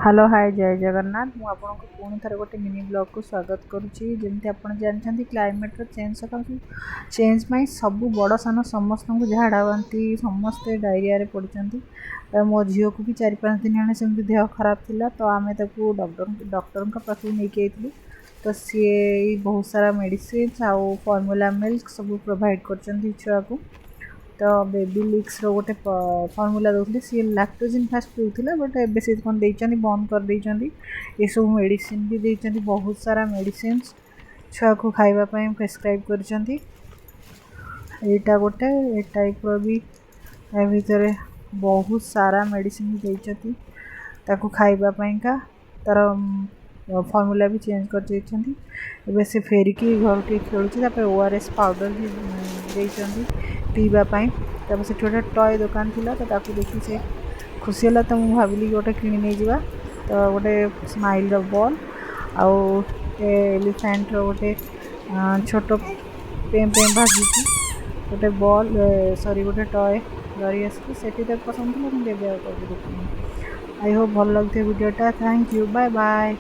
Hello hi जय जगन्नाथ मुझे आपको पुणी थर गोटे मिनी ब्लॉग को स्वागत करुच्ची जमी आप जानते क्लाइमेट चेंज सकाशु चेंज में सब बड़ सान समस्त को झाड़ा बांती समस्ते डायरिया पड़ती मो झील को भी 4-5 दिन आने सेमती देह खराब थिला तो आम डॉक्टर पाखक नहीं तो सी बहुत सारा मेडिसिन आउ फॉर्मूला मिल्क सब प्रोवाइड कर छुआ को तो बेबी लिक्स गोटे फर्मूला दौले सी लैक्टोजिन फास्ट पीला बट एबे से कौन देइचंदी बंद कर देइचंदी ये सब मेडिसिन भी देइचंदी बहुत सारा मेडिसिन छुआ को खाइबा पई प्रेस्क्राइब करचंदी एटा गोटे ए टाइप रो भी ए भीतर बहुत सारा मेडिसिन देइचंदी ताको खाइबा पई का तार फॉर्मूला भी चेंज कर देइचंदी एबे से फेरिकी घर के खेलुची तापर ओआरएस पाउडर भी देइचंदी पीवा तापर से गोटे टॉय दुकान थिला तो ताकू देखी से खुशी है तो मुझे भाविली गोटे कि नहीं जा तो गोटे स्माइल बॉल आउ एलिफेंट गोटे छोट पेम पेम भागी गोटे बॉल सॉरी गोटे टॉय धरी आसी तो पसंद थी मुझे आई होप भल लगे वीडियोटा थैंक यू बाय बाय।